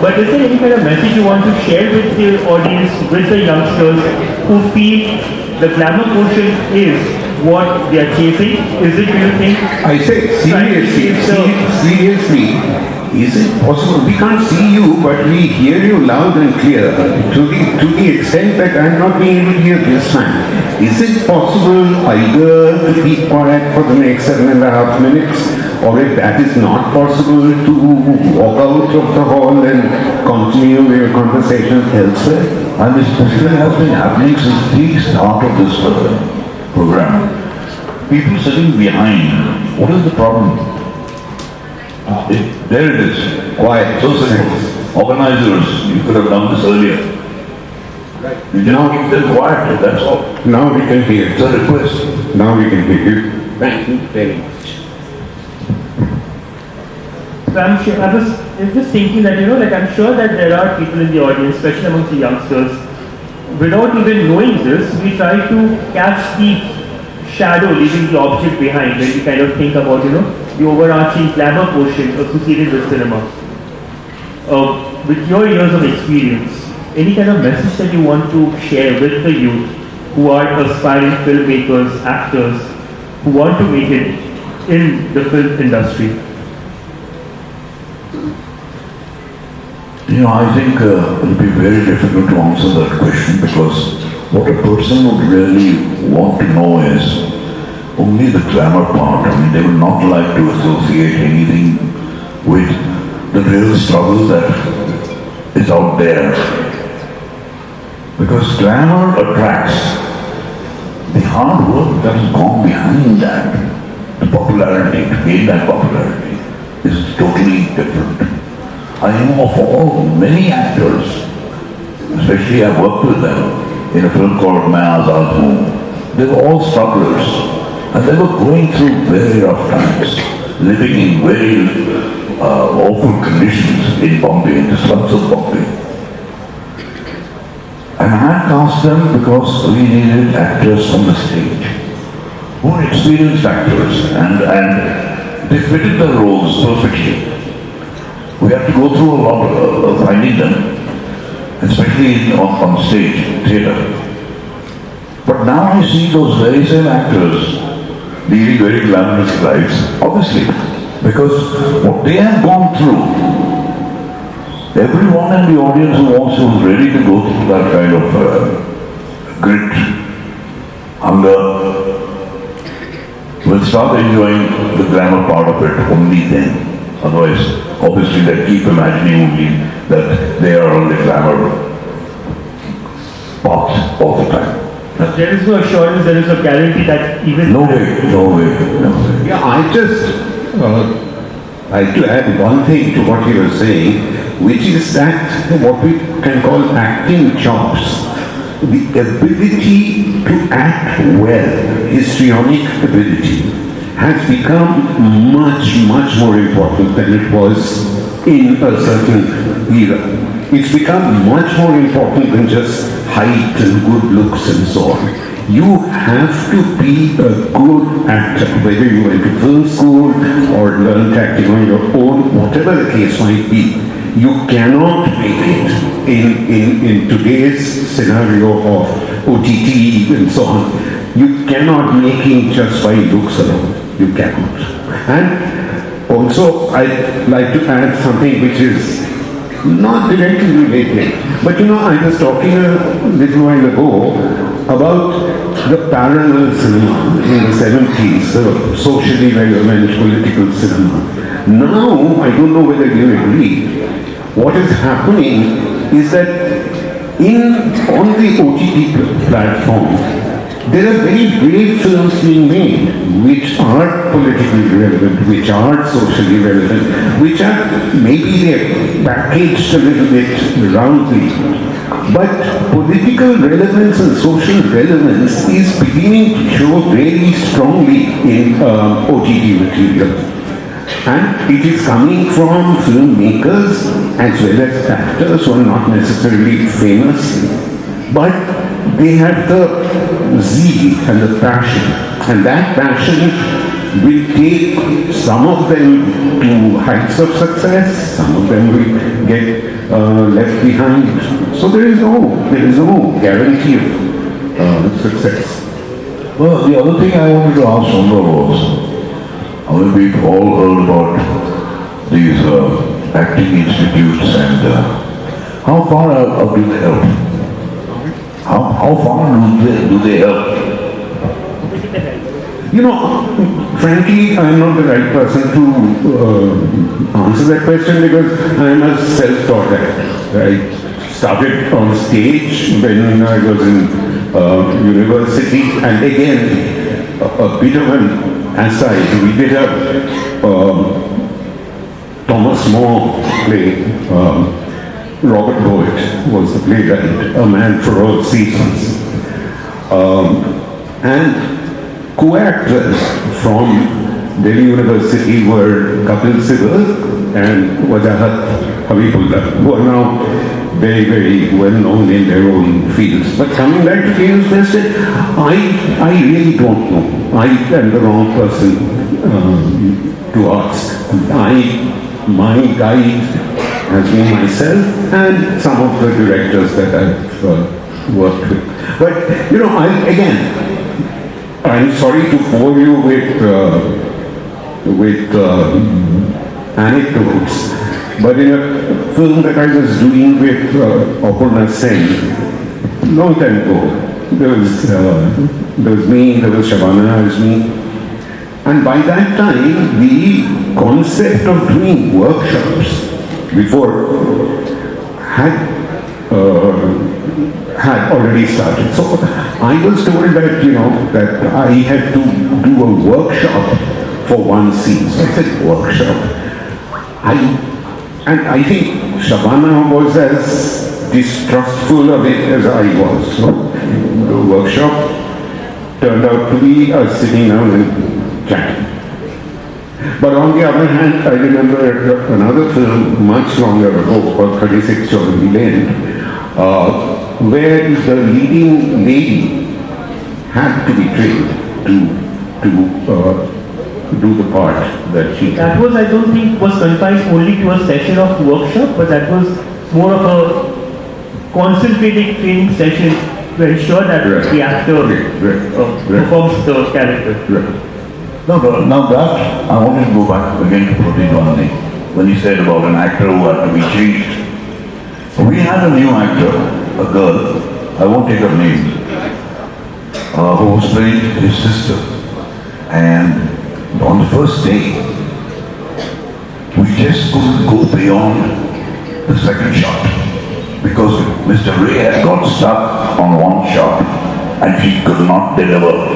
Speaker 2: but is there any kind of message you want to share with the audience, with the youngsters who feel the glamour portion is what they are chasing? Is it, do you think?
Speaker 4: I say seriously, is it possible? We can't see you, but we hear you loud and clear. To the extent that I'm not being able to hear this time. Is it possible either to be quiet for the next 7.5 minutes, or if that is not possible, to walk out of the hall and continue your conversation elsewhere?
Speaker 3: And this discussion has been happening since the start of this program. People sitting behind, what is the problem? There it is, quiet, so simple. Organizers, you could have done this earlier. You just keep them quiet, that's all.
Speaker 4: Now we can hear.
Speaker 3: It's a request.
Speaker 4: Now we can hear you. Thank you very much.
Speaker 2: So I was just thinking that, I'm sure that there are people in the audience, especially amongst the youngsters, without even knowing this, we try to catch the shadow, leaving the object behind when we kind of think about, the overarching glamour portion associated with cinema. With your years of experience, any kind of message that you want to share with the youth who are aspiring filmmakers, actors, who want to make it in the film industry?
Speaker 3: I think it will be very difficult to answer that question, because what a person would really want to know is only the glamour part. I mean, they would not like to associate anything with the real struggle that is out there. Because glamour attracts. The hard work that has gone behind that, the popularity, to gain that popularity, is totally different. I know of many actors, especially I've worked with them in a film called Main Azad Hoon. They were all strugglers, and they were going through very rough times, living in very awful conditions in Bombay, in the slums of Bombay. And I had cast them because we needed actors on the stage who were experienced actors, and they fitted the roles perfectly. We have to go through a lot of finding them, especially on stage, theatre. But now I see those very same actors leading very glamorous lives, obviously, because what they have gone through, everyone in the audience who who's ready to go through that kind of grit, hunger, will start enjoying the glamour part of it only then. Otherwise, obviously, they keep imagining only that they are on the glamour path all the time.
Speaker 2: There is no assurance, there is no guarantee that even...
Speaker 3: No way.
Speaker 4: Yeah, I just like to add one thing to what you were saying, which is that what we can call acting chops. The ability to act well, histrionic ability, has become much more important than it was in a certain era. It's become much more important than just height and good looks and so on. You have to be a good actor, whether you went to film school or learned acting on your own, whatever the case might be. You cannot make it in today's scenario of OTT and so on. You cannot make it just by looks alone. You cannot. And also, I'd like to add something which is not directly related. But I was talking a little while ago about the parallel cinema in the 70s, socially relevant political cinema. Now, I don't know whether you agree, what is happening is that on the OTT platform, there are very brave films being made which are politically relevant, which are socially relevant, which are maybe they're packaged a little bit roundly. But political relevance and social relevance is beginning to show very strongly in OTT material. And it is coming from filmmakers as well as actors who are not necessarily famous, but they have the zeal and the passion. And that passion will take some of them to heights of success, some of them will get left behind. So there is no guarantee of success.
Speaker 3: Well, the other thing I wanted to ask Sundar was, I mean, we've all heard about these acting institutes and how far do they help? How far do they help?
Speaker 4: You know, frankly, I am not the right person to answer that question because I am a self-taught actor. I started on stage when I was in university, and again, a bit of an aside, we did a Thomas More play. Robert Boyd was the playwright, A Man for All Seasons. And co-actors from Delhi University were Kapil Sibal and Wajahat Habibullah, who are now very, very well known in their own fields. But coming back to Tinnu's question, I really don't know. I am the wrong person to ask. My guide has been myself and some of the directors that I've worked with. But, you know, I'm sorry to bore you with anecdotes, but in a film that I was doing with Apurna Sen, long time ago, there was me, there was Shabana, there was me, and by that time, the concept of doing workshops before had already started. So I was told that, you know, that I had to do a workshop for one scene. So I said, workshop? And I think Shabana was as distrustful of it as I was. So the workshop turned out to be us sitting down and chatting. But on the other hand, I remember another film much longer ago called 36 Chaudhary Lane, where the leading lady had to be trained to do the part that she.
Speaker 2: That was, I don't think, was confined only to a session of workshop, but that was more of a concentrated training session to ensure that the actor performs the character.
Speaker 3: Now that, I wanted to go back again to Dhritiman when he said about an actor who had to be changed. We had a new actor, a girl, I won't take her name, who was playing his sister. And on the first day, we just couldn't go beyond the second shot because Mr. Ray had got stuck on one shot and she could not deliver.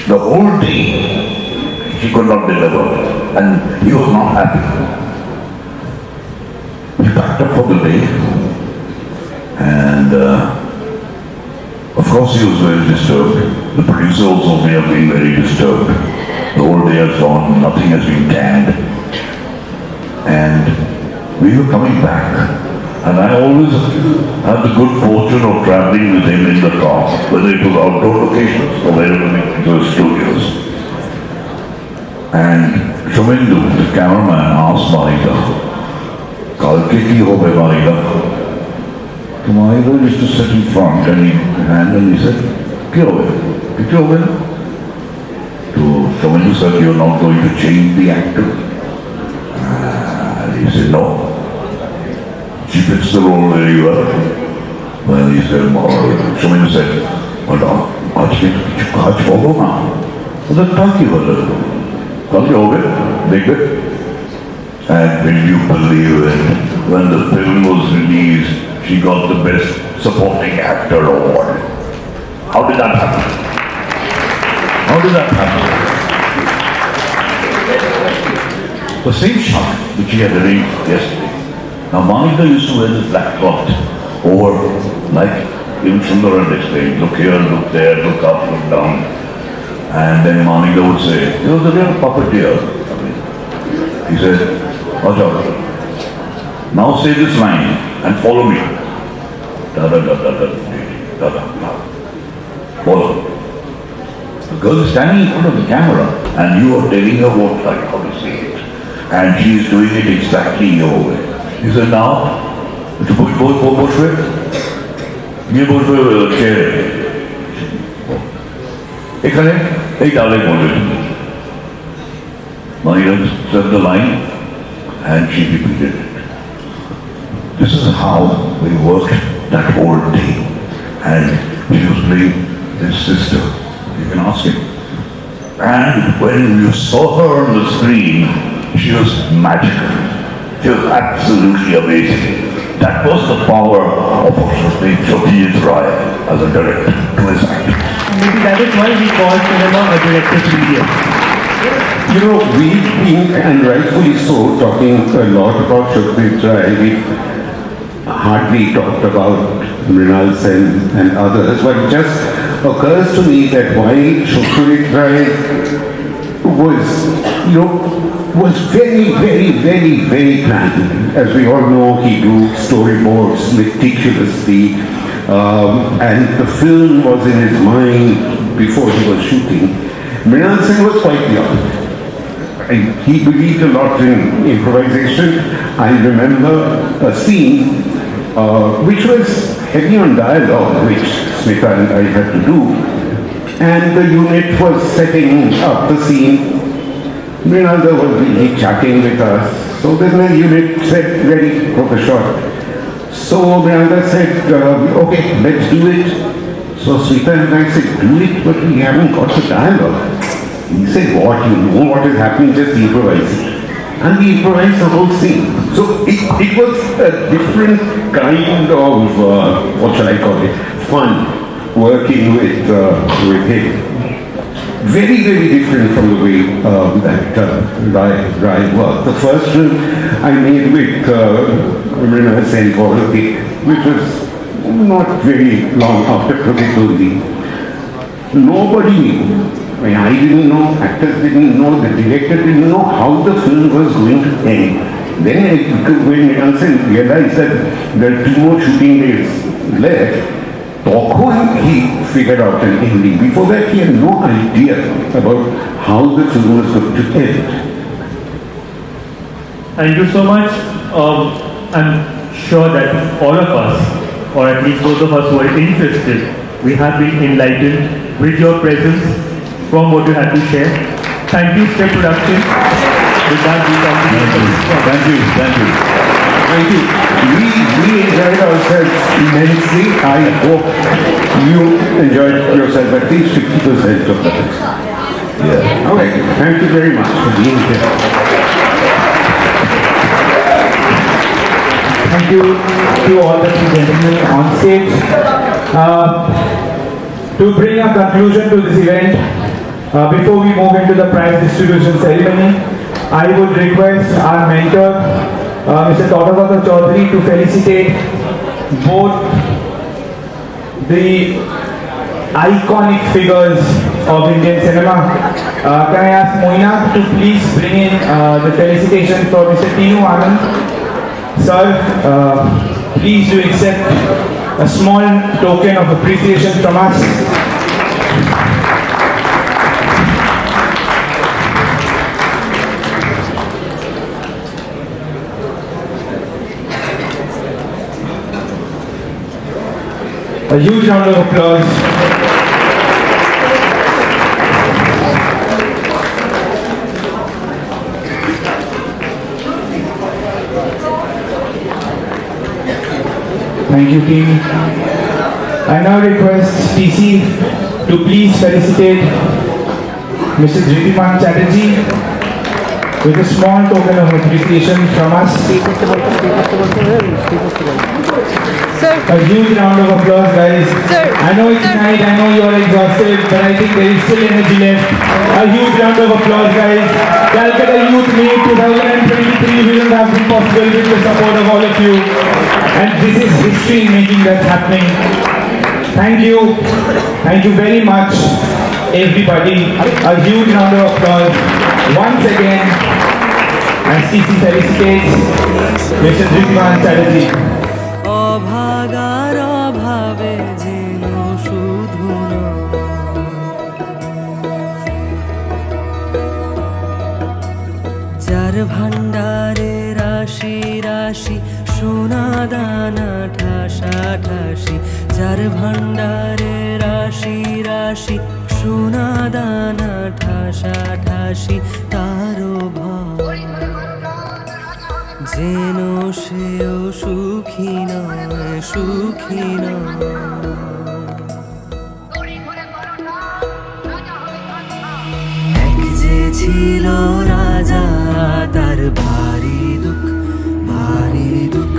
Speaker 3: The whole day, she could not deliver and he was not happy. We packed up for the day and of course he was very disturbed. The producer also may have been very disturbed. The whole day has gone, nothing has been canned. And we were coming back and I always had the good fortune of traveling with him in the car, whether it was outdoor locations or wherever it was studios. And Shomendu, the cameraman, asked Marika, "Kalke ki hobe Marika?" So Marika used to sit in front and he said, "Kya hobe?" So Shomendu said, "You're not going to change the actor?" And he said, "No. She fits the role very well." Well, he said, Shomendu said, "Well, aaj follow na." So that taki wala. Kalke hobe? Dekh it. And will you believe it? When the film was released, she got the Best Supporting Actor award. How did that happen? How did that happen? The same shot which he had arranged yesterday. Now Manika used to wear this black cloth over, like even Sundar had explained, look here, look there, look up, look down. And then Manika would say, he was a real puppeteer. He said, Acha, now say this line and follow me. Follow. The girl is standing in front of the camera and you are telling her what, like, how to say it. And she is doing it exactly your way. He said, now, to push with, you push with chair. এখানে এই ডালে বলবে Mahira said the line and she repeated it. This is how we worked that whole day. And she was playing his sister. You can ask him. And when you saw her on the screen, she was magical. She was absolutely amazing. That was the power of Satyajit Ray as a director to his acting.
Speaker 2: Maybe that is why we call cinema a director's medium.
Speaker 4: You know, we've been, and rightfully so, talking a lot about Satyajit Ray. We've hardly talked about Mrinal Sen and others, but it just occurs to me that while Satyajit Ray was, was very, very, very, very planned. As we all know, he drew storyboards meticulously, and the film was in his mind before he was shooting. Mrinal Sen was quite young. He believed a lot in improvisation. I remember a scene which was heavy on dialogue, which Smita and I had to do. And the unit was setting up the scene. Mrinal was really chatting with us. So then the unit said, ready for the shot. So Mrinal said, okay, let's do it. So Smita and I said, do it, but we haven't got the dialogue. He said, what, you know what is happening, just improvise it. And we improvised the whole scene. So it was a different kind of, what shall I call it, fun working with him. Very, very different from the way that Rai worked. The first film I made with Mrinal Sen, which was not very long after Pradipoli. Nobody knew. I didn't know, actors didn't know, the director didn't know how the film was going to end. Then when Mrinal Sen realized that there are 2 more shooting days left, he figured out an ending. Before that, he had no idea about how the film was going to end.
Speaker 2: Thank you so much. I'm sure that all of us, or at least those of us who are interested, we have been enlightened with your presence from what you had to share. Thank you, Step Production. With that, we continue.
Speaker 3: Thank you.
Speaker 4: Thank you. We enjoyed ourselves immensely. I hope you enjoyed yourself at least 50% of that.
Speaker 3: Yeah.
Speaker 4: Okay. Thank you very much for being here.
Speaker 7: Thank you to all the 3 gentlemen on stage. To bring a conclusion to this event, before we move into the prize distribution ceremony, I would request our mentor, Mr. Tathagata Chowdhury, to felicitate both the iconic figures of Indian cinema. Can I ask Moina to please bring in the felicitation for Mr. Tinnu Anand? Sir, please do accept a small token of appreciation from us. A huge round of applause. Thank you, team. I now request TC to please felicitate Mr. Dhritiman Chaterji with a small token of appreciation from us.
Speaker 8: Sir.
Speaker 7: A huge round of applause, guys.
Speaker 8: Sir.
Speaker 7: I know it's night, I know you are exhausted, but I think there is still energy left. A huge round of applause, guys. Calcutta Youth Meet 2023 wouldn't have been possible with the support of all of you. And this is history making that's happening. Thank you. Thank you very much, everybody. A huge round of applause. Once again, STC felicitates Mr. Dhritiman Chaterji.
Speaker 9: অভাগার অভাবে যেন শুধু নয়, যার ভান্ডারে রাশি রাশি সোনা দানা ঠাসা ঠাসি, যার ভান্ডারে রাশি রাশি সোনা দানা ঠাসা ঠাসি, তারও ভয় যেন সেও সুখী নয়, সুখী নয়। এক যে ছিল রাজা তার ভারী দুঃখ, ভারী দুঃখ,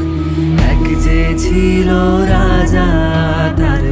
Speaker 9: এক যে ছিল রাজা তার